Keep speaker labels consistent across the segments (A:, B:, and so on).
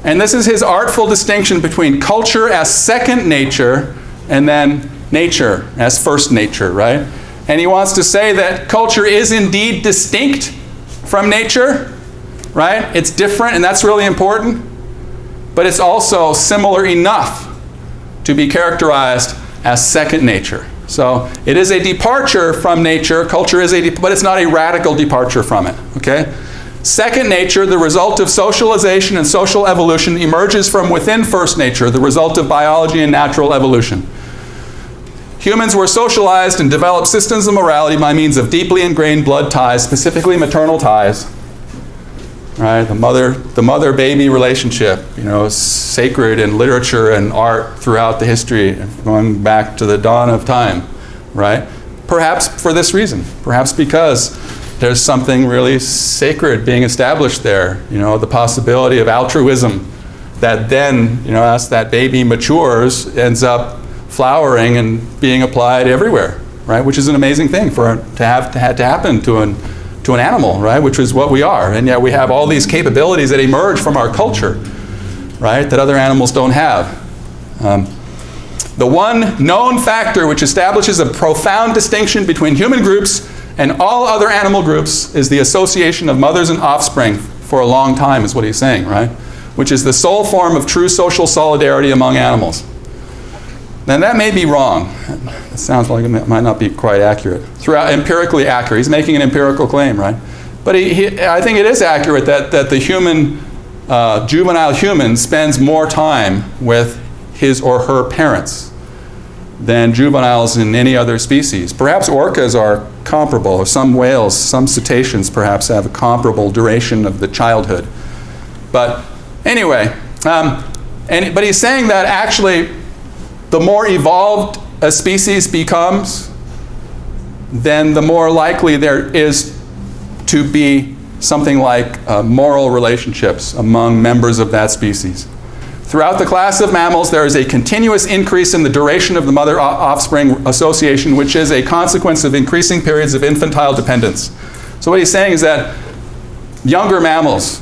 A: And this is his artful distinction between culture as second nature and then nature as first nature, right? And he wants to say that culture is indeed distinct from nature, right? It's different, and that's really important. But it's also similar enough to be characterized as second nature. So it is a departure from nature. Culture is but it's not a radical departure from it, okay? Second nature, the result of socialization and social evolution, emerges from within first nature, the result of biology and natural evolution. Humans were socialized and developed systems of morality by means of deeply ingrained blood ties, specifically maternal ties. Right? The mother-baby relationship, you know, is sacred in literature and art throughout the history, going back to the dawn of time, right? Perhaps for this reason, perhaps because there's something really sacred being established there, you know, the possibility of altruism that then, you know, as that baby matures, ends up flowering and being applied everywhere, right? Which is an amazing thing to happen to an animal, right? Which is what we are. And yet we have all these capabilities that emerge from our culture, right? That other animals don't have. The one known factor which establishes a profound distinction between human groups and all other animal groups is the association of mothers and offspring for a long time, is what he's saying, right? Which is the sole form of true social solidarity among animals. Now that may be wrong. It sounds like it might not be quite accurate. Empirically accurate. He's making an empirical claim, right? But I think it is accurate that the human, juvenile human spends more time with his or her parents than juveniles in any other species. Perhaps orcas are comparable, or some whales, some cetaceans perhaps have a comparable duration of the childhood. But anyway, but he's saying that actually the more evolved a species becomes, then the more likely there is to be something like moral relationships among members of that species. Throughout the class of mammals, there is a continuous increase in the duration of the mother-offspring association, which is a consequence of increasing periods of infantile dependence. So what he's saying is that younger mammals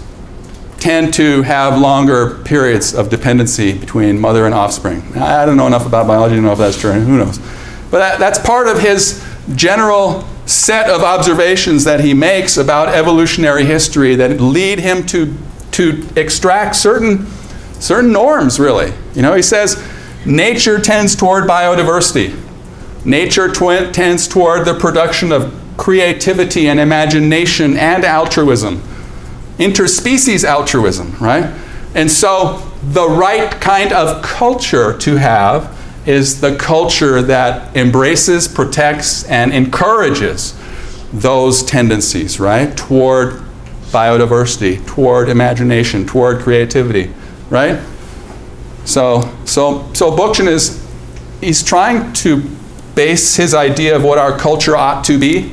A: tend to have longer periods of dependency between mother and offspring. I don't know enough about biology to know if that's true, and who knows. But that's part of his general set of observations that he makes about evolutionary history that lead him to extract certain norms, really. You know, he says, nature tends toward biodiversity. Nature tends toward the production of creativity and imagination and altruism. Interspecies altruism, right? And so the right kind of culture to have is the culture that embraces, protects, and encourages those tendencies, right? Toward biodiversity, toward imagination, toward creativity, right? So Bookchin he's trying to base his idea of what our culture ought to be,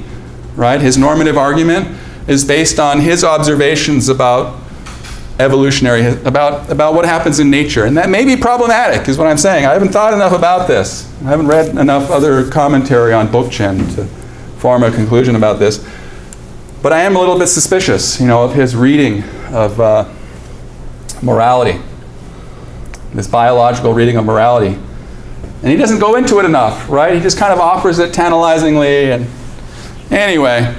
A: right? His normative argument is based on his observations about about what happens in nature. And that may be problematic, is what I'm saying. I haven't thought enough about this. I haven't read enough other commentary on Bookchin to form a conclusion about this. But I am a little bit suspicious, you know, of his reading of morality, this biological reading of morality. And he doesn't go into it enough, right? He just kind of offers it tantalizingly. And anyway,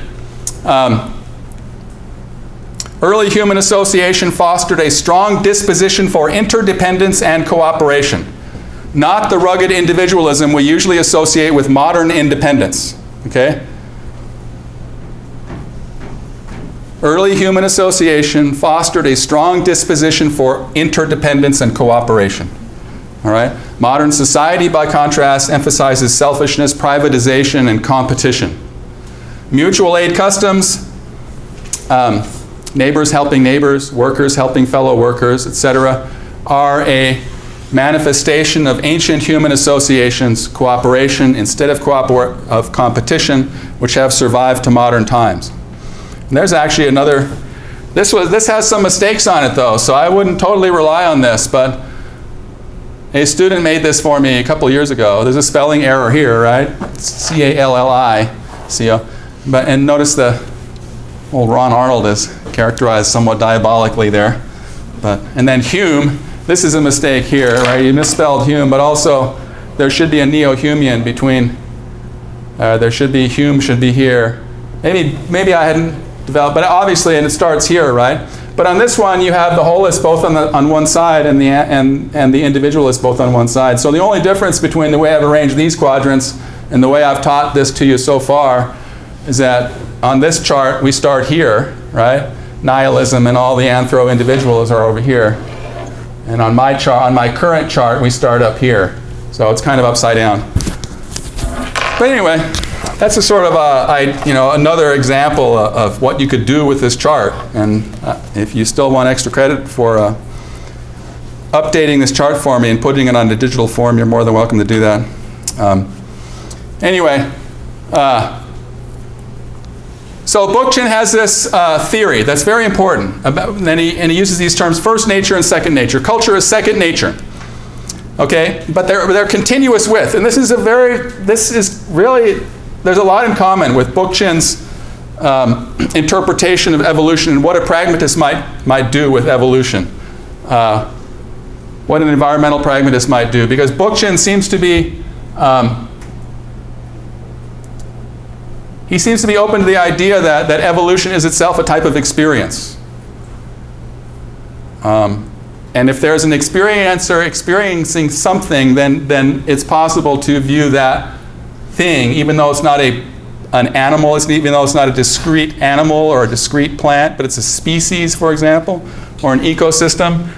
A: early human association fostered a strong disposition for interdependence and cooperation, not the rugged individualism we usually associate with modern independence, okay? Early human association fostered a strong disposition for interdependence and cooperation, all right? Modern society, by contrast, emphasizes selfishness, privatization, and competition. Mutual aid customs, neighbors helping neighbors, workers helping fellow workers, etc., are a manifestation of ancient human associations, cooperation instead of competition, which have survived to modern times. And there's actually another, this has some mistakes on it though, so I wouldn't totally rely on this, but a student made this for me a couple years ago. There's a spelling error here, right? C-A-L-L-I-C-O. And notice old Ron Arnold is characterized somewhat diabolically there. And then Hume, this is a mistake here, right? You misspelled Hume, but also there should be a neo-Humean between, there should be, Hume should be here. Maybe I hadn't developed, but obviously, and it starts here, right? But on this one, you have the holist both on one side and the individualist both on one side. So the only difference between the way I've arranged these quadrants and the way I've taught this to you so far is that on this chart, we start here, right? Nihilism and all the anthro-individuals are over here. And on my chart, on my current chart, we start up here. So it's kind of upside down. But anyway, that's a sort of another example of what you could do with this chart. And if you still want extra credit for updating this chart for me and putting it on the digital form, you're more than welcome to do that. Anyway, so Bookchin has this theory that's very important. And he uses these terms, first nature and second nature. Culture is second nature. Okay, but they're continuous with. And this is really, there's a lot in common with Bookchin's interpretation of evolution and what a pragmatist might do with evolution. What an environmental pragmatist might do. Because Bookchin seems to be, he seems to be open to the idea that evolution is itself a type of experience. And if there's an experiencer experiencing something, then it's possible to view that thing, even though it's not an animal, even though it's not a discrete animal or a discrete plant, but it's a species, for example, or an ecosystem.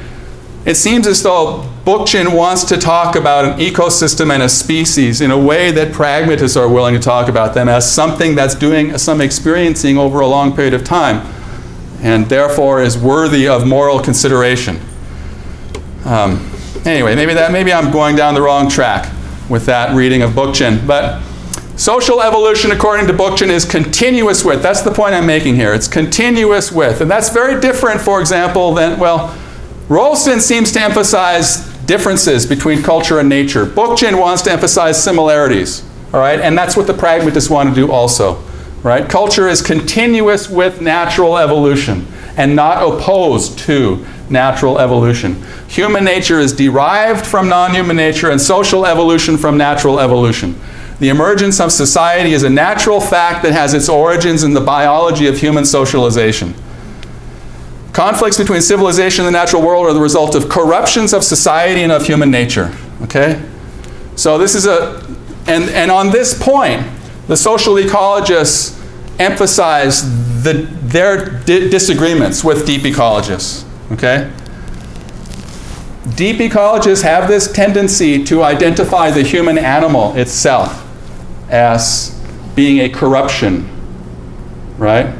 A: It seems as though Bookchin wants to talk about an ecosystem and a species in a way that pragmatists are willing to talk about them as something that's doing some experiencing over a long period of time, and therefore is worthy of moral consideration. Anyway, maybe I'm going down the wrong track with that reading of Bookchin, but social evolution, according to Bookchin, is continuous with. That's the point I'm making here. It's continuous with, and that's very different, for example, than, well, Rolston seems to emphasize differences between culture and nature. Bookchin wants to emphasize similarities, all right? And that's what the pragmatists want to do also, right? Culture is continuous with natural evolution and not opposed to natural evolution. Human nature is derived from non-human nature and social evolution from natural evolution. The emergence of society is a natural fact that has its origins in the biology of human socialization. Conflicts between civilization and the natural world are the result of corruptions of society and of human nature. Okay? So this is and on this point, the social ecologists emphasize their disagreements with deep ecologists. Okay? Deep ecologists have this tendency to identify the human animal itself as being a corruption, right?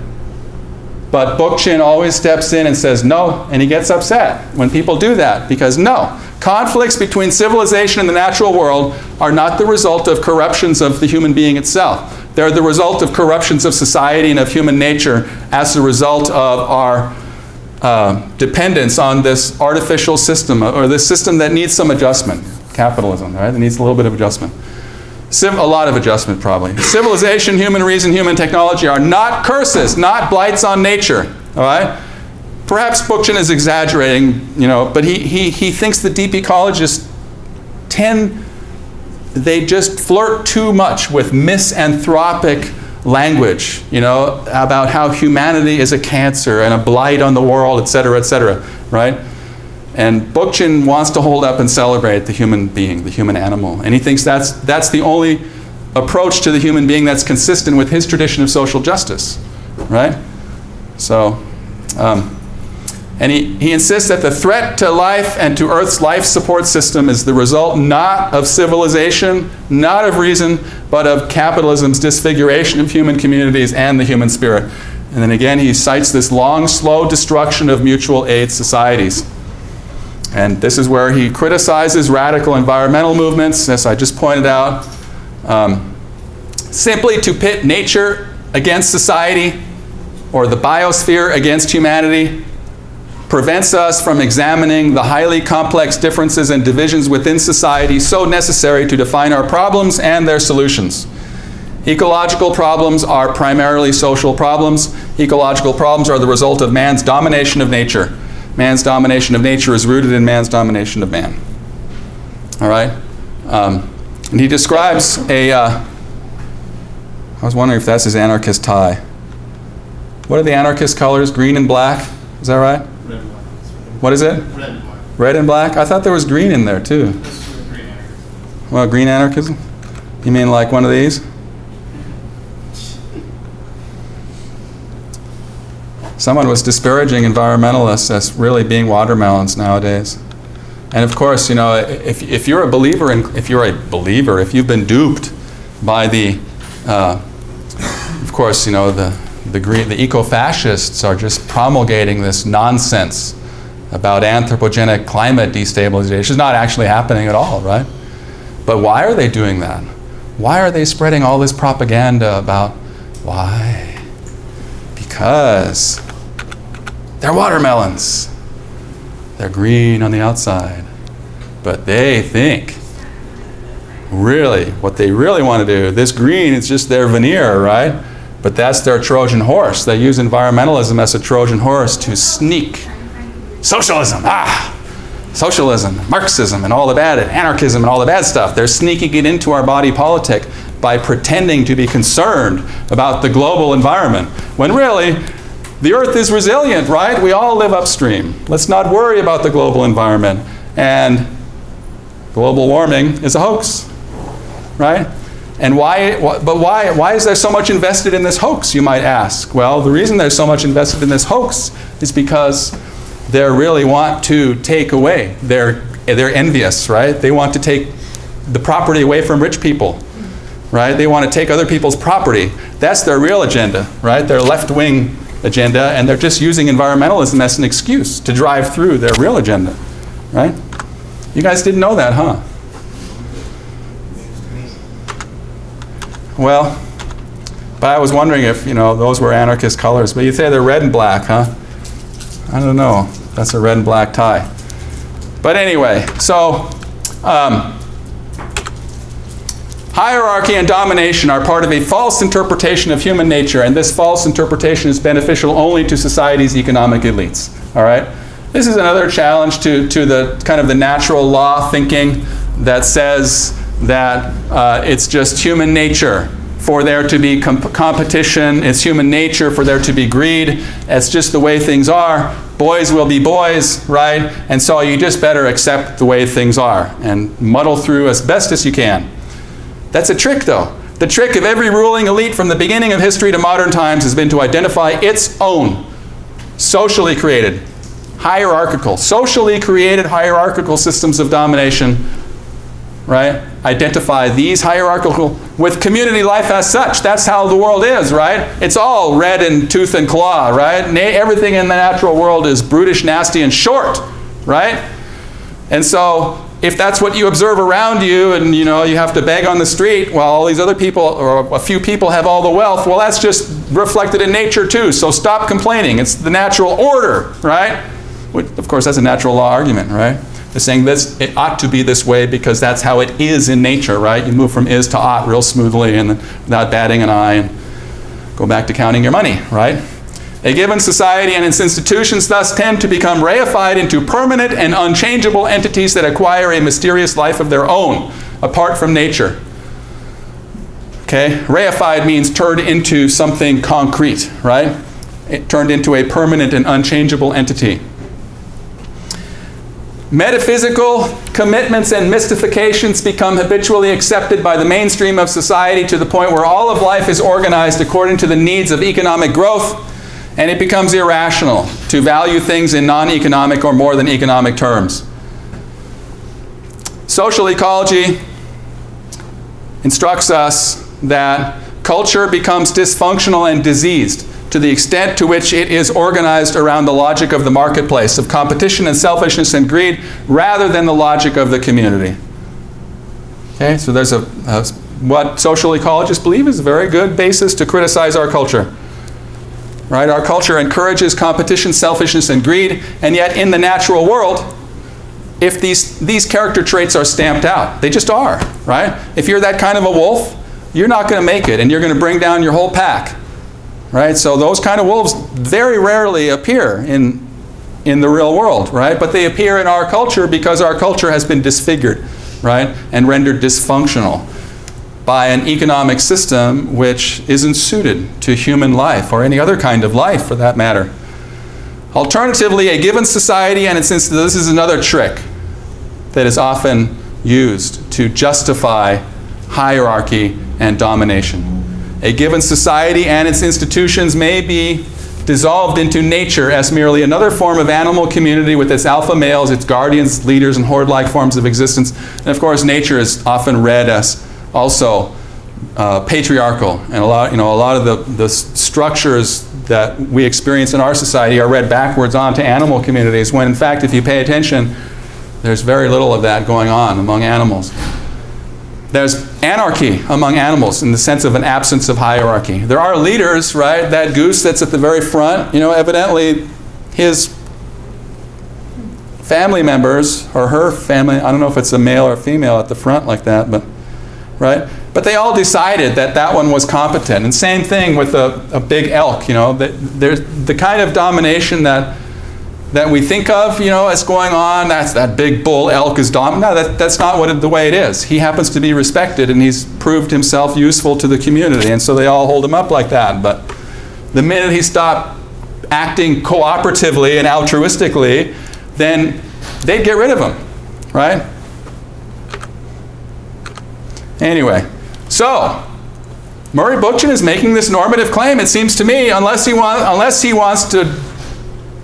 A: But Bookchin always steps in and says no, and he gets upset when people do that, because no, conflicts between civilization and the natural world are not the result of corruptions of the human being itself. They're the result of corruptions of society and of human nature as a result of our dependence on this artificial system, or this system that needs some adjustment. Capitalism, right? It needs a little bit of adjustment. A lot of adjustment, probably. Civilization, human reason, human technology are not curses, not blights on nature. All right? Perhaps Bookchin is exaggerating, but he thinks the deep ecologists they just flirt too much with misanthropic language, about how humanity is a cancer and a blight on the world, et cetera, right? And Bookchin wants to hold up and celebrate the human being, the human animal. And he thinks that's the only approach to the human being that's consistent with his tradition of social justice, right? So, and he insists that the threat to life and to Earth's life support system is the result not of civilization, not of reason, but of capitalism's disfiguration of human communities and the human spirit. And then again, he cites this long, slow destruction of mutual aid societies. And this is where he criticizes radical environmental movements, as I just pointed out. Simply to pit nature against society or the biosphere against humanity prevents us from examining the highly complex differences and divisions within society so necessary to define our problems and their solutions. Ecological problems are primarily social problems. Ecological problems are the result of man's domination of nature. man's domination of nature is rooted in man's domination of man. All right? And he describes I was wondering if that's his anarchist tie. What are the anarchist colors? Green and black? Is that right?
B: Red and black.
A: What is it?
B: Red and black.
A: Red and black? I thought there was green in there too.
B: This is green anarchism.
A: Well, green anarchism? You mean like one of these? Someone was disparaging environmentalists as really being watermelons nowadays. And of course, you know, if you're a believer, if you've been duped by the, of course, you know, the eco-fascists are just promulgating this nonsense about anthropogenic climate destabilization. It's not actually happening at all, right? But why are they doing that? Why are they spreading all this propaganda about why? Because they're watermelons. They're green on the outside. But they think, really, what they really want to do, this green is just their veneer, right? But that's their Trojan horse. They use environmentalism as a Trojan horse to sneak socialism, socialism, Marxism, and all the bad, anarchism, and all the bad stuff. They're sneaking it into our body politic by pretending to be concerned about the global environment, when really, the Earth is resilient, right? We all live upstream. Let's not worry about the global environment. And global warming is a hoax, right? And why is there so much invested in this hoax, you might ask? Well, the reason there's so much invested in this hoax is because they really want to take away, they're envious, right? They want to take the property away from rich people, right? They want to take other people's property. That's their real agenda, right? Their left-wing agenda, and they're just using environmentalism as an excuse to drive through their real agenda, right? You guys didn't know that, huh? Well, but I was wondering if, you know, those were anarchist colors. But you say they're red and black, huh? I don't know. That's a red and black tie. But anyway, so hierarchy and domination are part of a false interpretation of human nature, and this false interpretation is beneficial only to society's economic elites. All right? This is another challenge to the kind of the natural law thinking that says that it's just human nature for there to be competition. It's human nature for there to be greed. It's just the way things are. Boys will be boys, right? And so you just better accept the way things are and muddle through as best as you can. That's a trick, though. The trick of every ruling elite from the beginning of history to modern times has been to identify its own socially created, socially created hierarchical systems of domination, right? Identify these hierarchical with community life as such. That's how the world is, right? It's all red and tooth and claw, right? Everything in the natural world is brutish, nasty, and short, right? And so if that's what you observe around you, and you know you have to beg on the street while all these other people, or a few people, have all the wealth, well, that's just reflected in nature too. So stop complaining. It's the natural order, right? Of course, that's a natural law argument, right? They're saying this, it ought to be this way because that's how it is in nature, right? You move from is to ought real smoothly and without batting an eye, and go back to counting your money, right? A given society and its institutions thus tend to become reified into permanent and unchangeable entities that acquire a mysterious life of their own, apart from nature. Okay? Reified means turned into something concrete, right? It turned into a permanent and unchangeable entity. Metaphysical commitments and mystifications become habitually accepted by the mainstream of society to the point where all of life is organized according to the needs of economic growth, and it becomes irrational to value things in non-economic or more than economic terms. Social ecology instructs us that culture becomes dysfunctional and diseased to the extent to which it is organized around the logic of the marketplace, of competition and selfishness and greed, rather than the logic of the community. Okay, so there's what social ecologists believe is a very good basis to criticize our culture. Right? Our culture encourages competition, selfishness, and greed, and yet in the natural world, if these character traits are stamped out, they just are, right? If you're that kind of a wolf, you're not going to make it, and you're going to bring down your whole pack. Right? So those kind of wolves very rarely appear in in the real world, right? But they appear in our culture because our culture has been disfigured, right? And rendered dysfunctional by an economic system which isn't suited to human life or any other kind of life for that matter. Alternatively, a given society and its this is another trick that is often used to justify hierarchy and domination. A given society and its institutions may be dissolved into nature as merely another form of animal community with its alpha males, its guardians, leaders, and horde-like forms of existence. And of course, nature is often read as also patriarchal, and a lot of the structures that we experience in our society are read backwards onto animal communities, when in fact, if you pay attention, there's very little of that going on among animals. There's anarchy among animals in the sense of an absence of hierarchy. There are leaders, right? That goose that's at the very front, evidently his family members, or her family, I don't know if it's a male or female at the front like that, but, right? But they all decided that that one was competent. And same thing with a big elk, There's the kind of domination that we think of, as going on. That's that big bull elk is dominant. No, that's not the way it is. He happens to be respected, and he's proved himself useful to the community, and so they all hold him up like that. But the minute he stopped acting cooperatively and altruistically, then they'd get rid of him, right? Anyway, so Murray Bookchin is making this normative claim, it seems to me, unless he wants to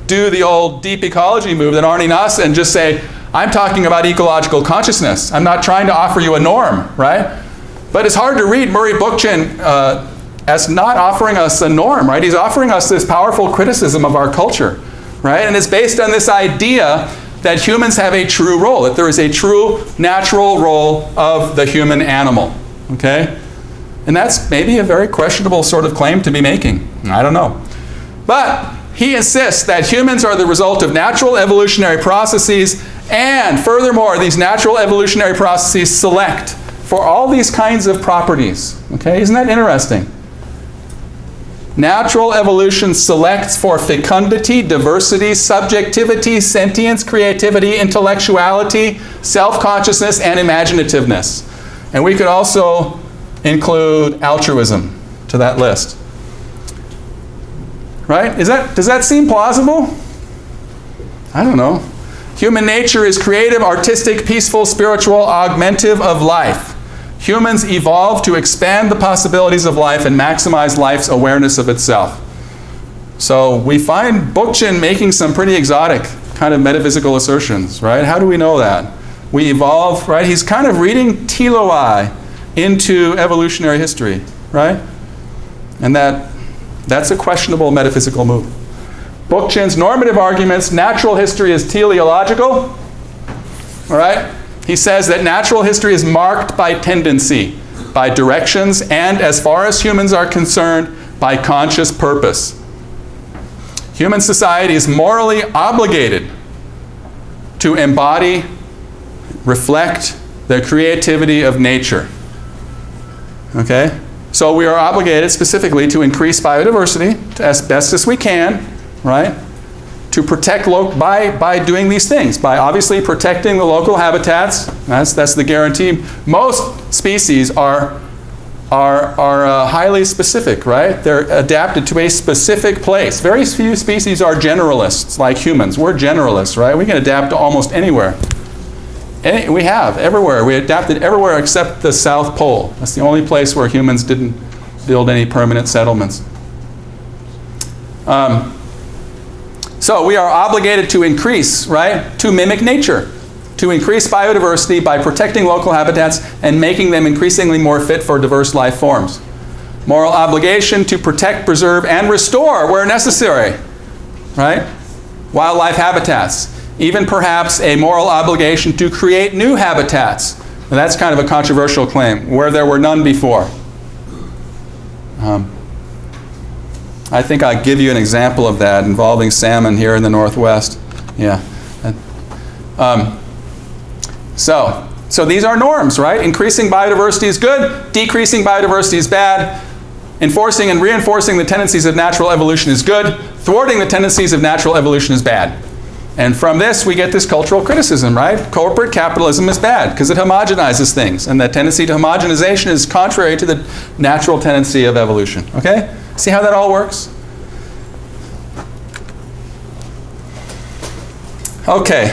A: do the old deep ecology move that Arnie Nass and just say, I'm talking about ecological consciousness. I'm not trying to offer you a norm, right? But it's hard to read Murray Bookchin as not offering us a norm, right? He's offering us this powerful criticism of our culture, right? And it's based on this idea that humans have a true role, that there is a true natural role of the human animal, okay? And that's maybe a very questionable sort of claim to be making. I don't know. But he insists that humans are the result of natural evolutionary processes, and furthermore, these natural evolutionary processes select for all these kinds of properties. Okay, isn't that interesting? Natural evolution selects for fecundity, diversity, subjectivity, sentience, creativity, intellectuality, self-consciousness, and imaginativeness. And we could also include altruism to that list. Right? Does that seem plausible? I don't know. Human nature is creative, artistic, peaceful, spiritual, augmentative of life. Humans evolve to expand the possibilities of life and maximize life's awareness of itself. So we find Bookchin making some pretty exotic kind of metaphysical assertions, right? How do we know that? We evolve, right? He's kind of reading Tiloi into evolutionary history, right? And that's a questionable metaphysical move. Bookchin's normative arguments, natural history is teleological. All right? He says that natural history is marked by tendency, by directions, and as far as humans are concerned, by conscious purpose. Human society is morally obligated to embody, reflect the creativity of nature. Okay? So we are obligated specifically to increase biodiversity as best as we can, right? To protect by doing these things, by obviously protecting the local habitats. That's the guarantee. Most species are highly specific, right? They're adapted to a specific place. Very few species are generalists like humans. We're generalists, right? We can adapt to almost anywhere. We have, everywhere. We adapted everywhere except the South Pole. That's the only place where humans didn't build any permanent settlements. So we are obligated to increase, right? To mimic nature. To increase biodiversity by protecting local habitats and making them increasingly more fit for diverse life forms. Moral obligation to protect, preserve, and restore where necessary, right? Wildlife habitats. Even perhaps a moral obligation to create new habitats. And that's kind of a controversial claim, where there were none before. I think I'll give you an example of that involving salmon here in the Northwest. Yeah. So these are norms, right? Increasing biodiversity is good, decreasing biodiversity is bad. Enforcing and reinforcing the tendencies of natural evolution is good, thwarting the tendencies of natural evolution is bad. And from this, we get this cultural criticism, right? Corporate capitalism is bad because it homogenizes things, and that tendency to homogenization is contrary to the natural tendency of evolution. Okay? See how that all works? Okay.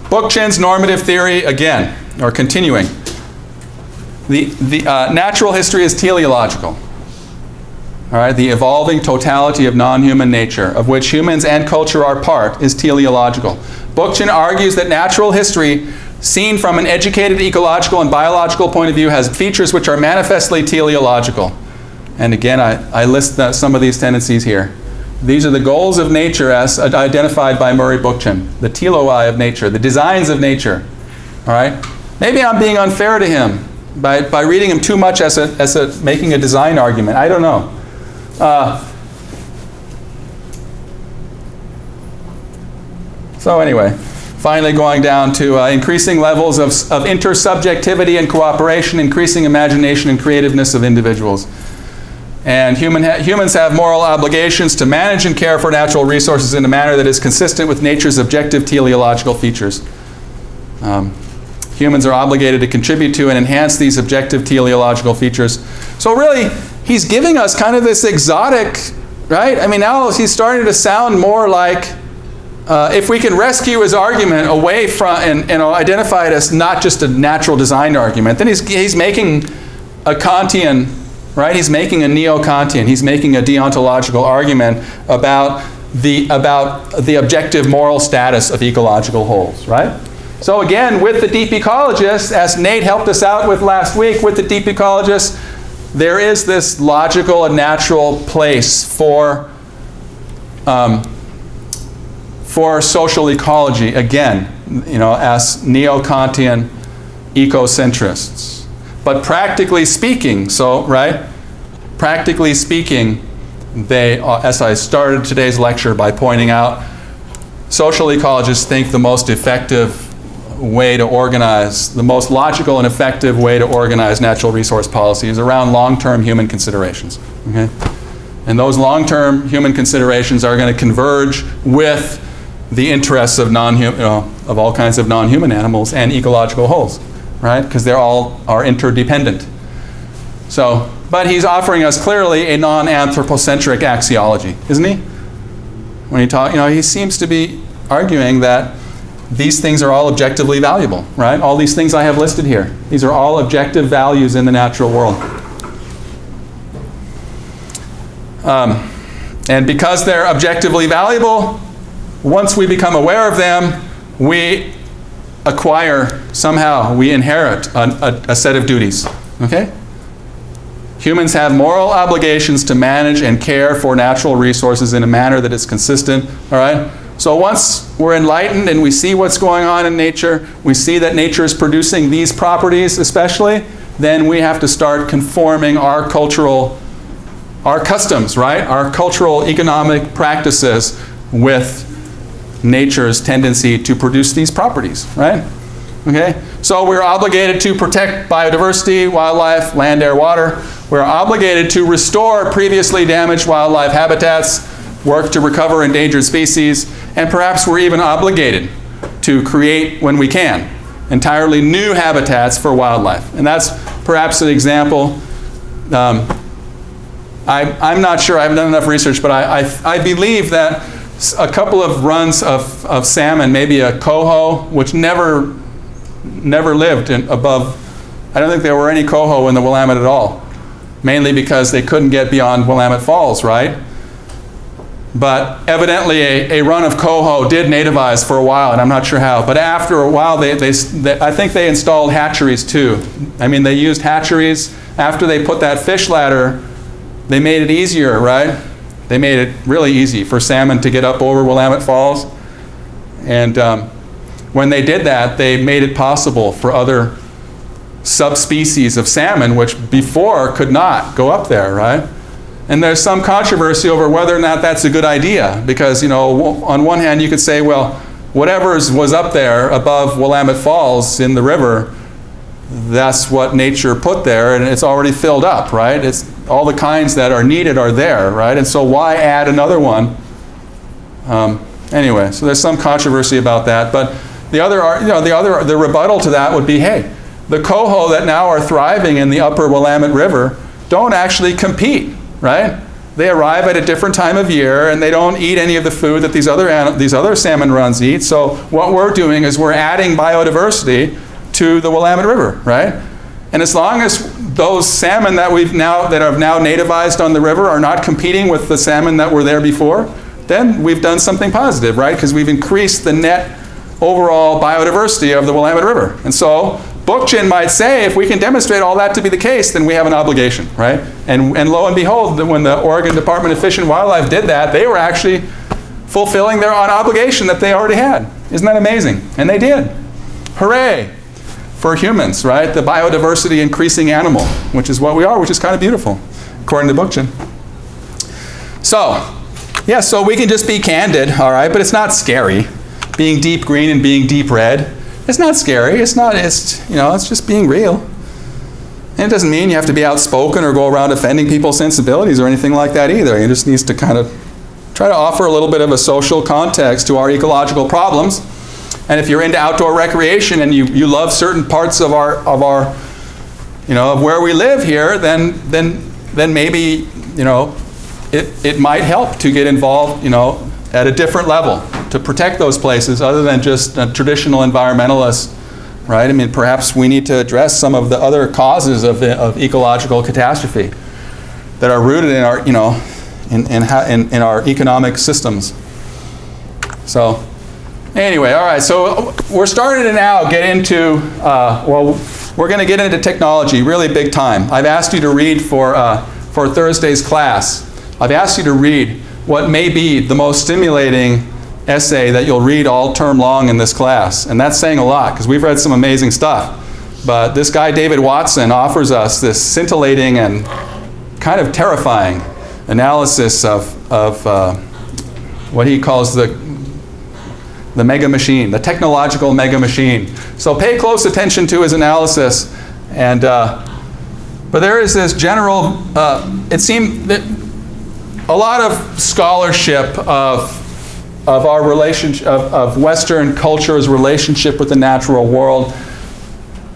A: Bookchin's normative theory, again, or continuing. The natural history is teleological. All right, the evolving totality of non-human nature, of which humans and culture are part, is teleological. Bookchin argues that natural history, seen from an educated ecological and biological point of view, has features which are manifestly teleological. And again, I list some of these tendencies here. These are the goals of nature as identified by Murray Bookchin, the teloi of nature, the designs of nature. All right? Maybe I'm being unfair to him by reading him too much as making a design argument. I don't know. So anyway, finally going down to increasing levels of intersubjectivity and cooperation, increasing imagination and creativeness of individuals. And humans have moral obligations to manage and care for natural resources in a manner that is consistent with nature's objective teleological features. Humans are obligated to contribute to and enhance these objective teleological features. So really, he's giving us kind of this exotic, right? I mean, now he's starting to sound more like, if we can rescue his argument away from, and identify it as not just a natural design argument, then he's making a Kantian, right? He's making a neo-Kantian. He's making a deontological argument about the objective moral status of ecological wholes, right? So again, with the deep ecologists, as Nate helped us out with last week, with the deep ecologists, there is this logical and natural place for social ecology, again, as neo-Kantian ecocentrists. But practically speaking, practically speaking, they, as I started today's lecture by pointing out, social ecologists think the most effective way to organize, the most logical and effective way to organize natural resource policy is around long-term human considerations. Okay? And those long-term human considerations are going to converge with the interests of of all kinds of non-human animals and ecological wholes, right? Because they're all are interdependent. So, but he's offering us clearly a non-anthropocentric axiology, isn't he? When he he seems to be arguing that these things are all objectively valuable, right? All these things I have listed here. These are all objective values in the natural world. And because they're objectively valuable, once we become aware of them, we acquire, somehow, we inherit a set of duties, okay? Humans have moral obligations to manage and care for natural resources in a manner that is consistent, all right? So once we're enlightened and we see what's going on in nature, we see that nature is producing these properties especially, then we have to start conforming our customs, right? Our cultural economic practices with nature's tendency to produce these properties, right? Okay? So we're obligated to protect biodiversity, wildlife, land, air, water. We're obligated to restore previously damaged wildlife habitats, work to recover endangered species, and perhaps we're even obligated to create, when we can, entirely new habitats for wildlife. And that's perhaps an example. I'm not sure, I haven't done enough research, but I believe that a couple of runs of salmon, maybe a coho, which never lived above, I don't think there were any coho in the Willamette at all, mainly because they couldn't get beyond Willamette Falls, right? But evidently a run of coho did nativize for a while, and I'm not sure how. But after a while, I think they installed hatcheries too. I mean, they used hatcheries. After they put that fish ladder, they made it easier, right? They made it really easy for salmon to get up over Willamette Falls. And when they did that, they made it possible for other subspecies of salmon, which before could not go up there, right? And there's some controversy over whether or not that's a good idea, because, on one hand you could say, well, whatever was up there above Willamette Falls in the river, that's what nature put there, and it's already filled up, right? It's all the kinds that are needed are there, right? And so why add another one? Anyway, so there's some controversy about that. But the rebuttal to that would be, hey, the coho that now are thriving in the upper Willamette River don't actually compete, right? They arrive at a different time of year, and they don't eat any of the food that these other salmon runs eat. So what we're doing is we're adding biodiversity to the Willamette River, right? And as long as those salmon that have now nativized on the river are not competing with the salmon that were there before, then we've done something positive, right? Because we've increased the net overall biodiversity of the Willamette River. And so Bookchin might say, if we can demonstrate all that to be the case, then we have an obligation, right? And lo and behold, when the Oregon Department of Fish and Wildlife did that, they were actually fulfilling their own obligation that they already had. Isn't that amazing? And they did. Hooray for humans, right? The biodiversity increasing animal, which is what we are, which is kind of beautiful, according to Bookchin. So, yeah, so we can just be candid, all right, but it's not scary. Being deep green and being deep red, it's not scary. It's just being real. And it doesn't mean you have to be outspoken or go around offending people's sensibilities or anything like that either. You just need to kind of try to offer a little bit of a social context to our ecological problems. And if you're into outdoor recreation and you love certain parts of of where we live here, then maybe, it might help to get involved, at a different level to protect those places other than just traditional environmentalists, right? I mean, perhaps we need to address some of the other causes of ecological catastrophe that are rooted in our, in our economic systems. So, anyway, all right. So we're starting to now get into, we're going to get into technology really big time. I've asked you to read for Thursday's class. I've asked you to read what may be the most stimulating essay that you'll read all term long in this class. And that's saying a lot, because we've read some amazing stuff. But this guy, David Watson, offers us this scintillating and kind of terrifying analysis of what he calls the mega machine, the technological mega machine. So pay close attention to his analysis. And but there is this general, it seemed that a lot of scholarship of our relationship, of Western culture's relationship with the natural world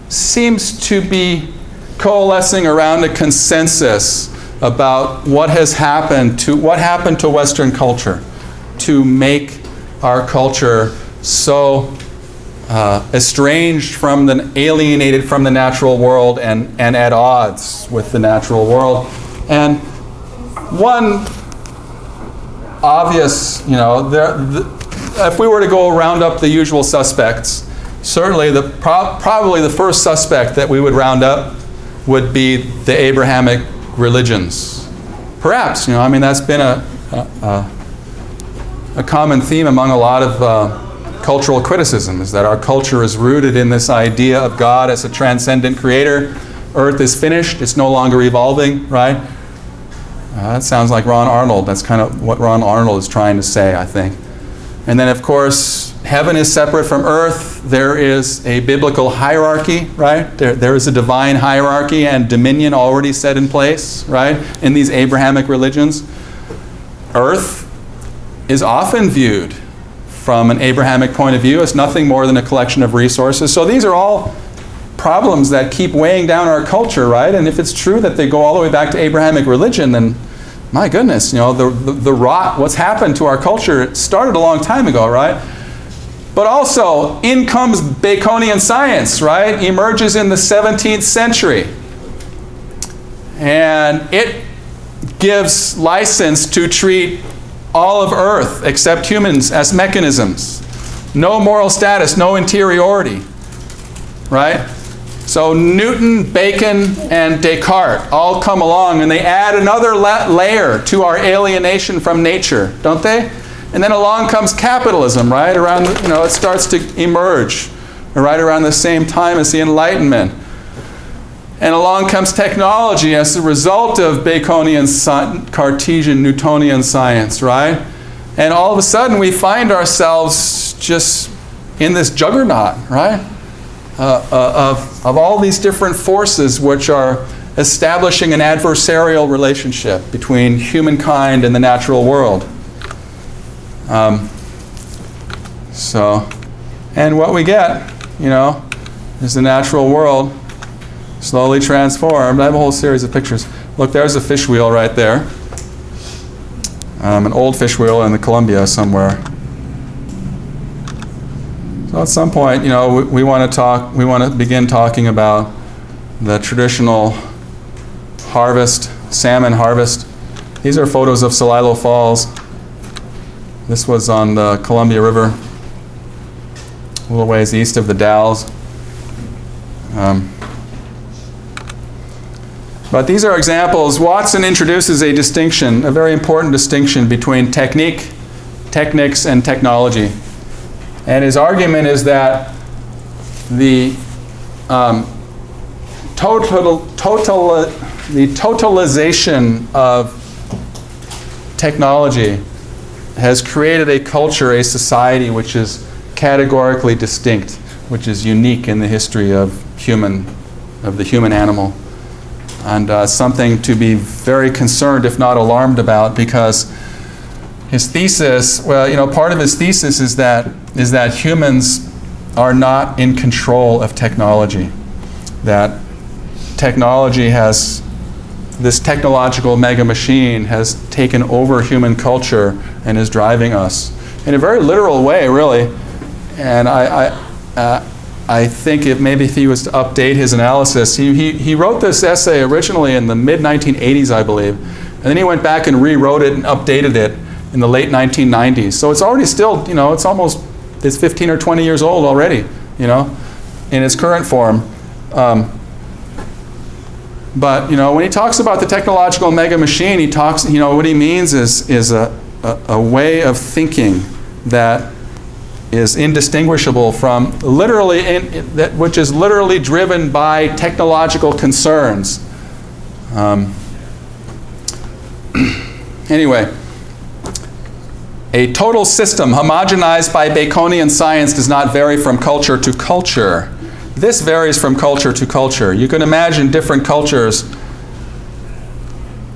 A: seems to be coalescing around a consensus about what happened to Western culture to make our culture so estranged from alienated from the natural world and at odds with the natural world. And one obvious, if we were to go round up the usual suspects, certainly probably the first suspect that we would round up would be the Abrahamic religions. Perhaps, that's been a common theme among a lot of cultural criticism, is that our culture is rooted in this idea of God as a transcendent creator. Earth is finished, it's no longer evolving, right? That sounds like Ron Arnold. That's kind of what Ron Arnold is trying to say, I think. And then, of course, heaven is separate from earth. There is a biblical hierarchy, right? There is a divine hierarchy and dominion already set in place, right, in these Abrahamic religions. Earth is often viewed from an Abrahamic point of view as nothing more than a collection of resources. So these are all problems that keep weighing down our culture, right? And if it's true that they go all the way back to Abrahamic religion, then my goodness, the rot, what's happened to our culture started a long time ago, right? But also, in comes Baconian science, right? Emerges in the 17th century. And it gives license to treat all of Earth, except humans, as mechanisms. No moral status, no interiority, right? So Newton, Bacon, and Descartes all come along and they add another layer to our alienation from nature, don't they? And then along comes capitalism, right? Around, it starts to emerge right around the same time as the Enlightenment. And along comes technology as a result of Baconian, Cartesian, Newtonian science, right? And all of a sudden we find ourselves just in this juggernaut, right? Of all these different forces which are establishing an adversarial relationship between humankind and the natural world. So, and what we get, is the natural world slowly transformed. I have a whole series of pictures. Look, there's a fish wheel right there. An old fish wheel in the Columbia somewhere. So at some point, we want to begin talking about the traditional harvest, salmon harvest. These are photos of Celilo Falls. This was on the Columbia River, a little ways east of the Dalles. But these are examples. Watson introduces a distinction, a very important distinction between techniques, and technology. And his argument is that the totalization of technology has created a culture, a society which is categorically distinct, which is unique in the history of the human animal. And something to be very concerned, if not alarmed about, because his thesis, part of his thesis is that humans are not in control of technology. That this technological mega machine has taken over human culture and is driving us in a very literal way, really. And I think maybe if he was to update his analysis, he wrote this essay originally in the mid-1980s, I believe, and then he went back and rewrote it and updated it in the late 1990s. So it's already still, it's 15 or 20 years old already, in its current form. But when he talks about the technological mega machine, he talks, what he means is a way of thinking that is indistinguishable from which is literally driven by technological concerns. Anyway, a total system homogenized by Baconian science does not vary from culture to culture. This varies from culture to culture. You can imagine different cultures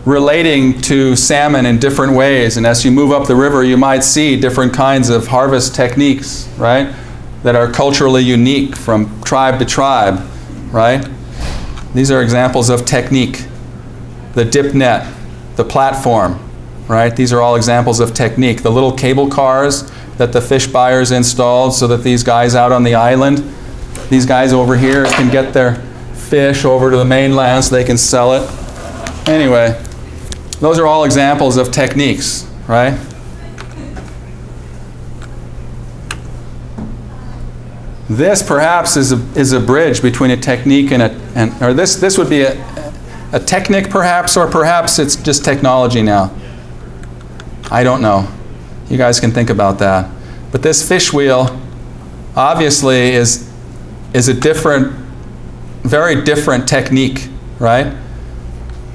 A: relating to salmon in different ways, and as you move up the river you might see different kinds of harvest techniques, right, that are culturally unique from tribe to tribe, right? These are examples of technique. The dip net, the platform, right? These are all examples of technique. The little cable cars that the fish buyers installed so that these guys out on the island, these guys over here can get their fish over to the mainland so they can sell it. Anyway, those are all examples of techniques, right? This perhaps is a bridge between a technique or this would be a technique perhaps, or perhaps it's just technology now. I don't know. You guys can think about that. But this fish wheel obviously is a very different technique, right?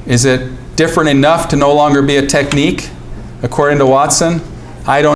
A: Is it different enough to no longer be a technique, according to Watson? I don't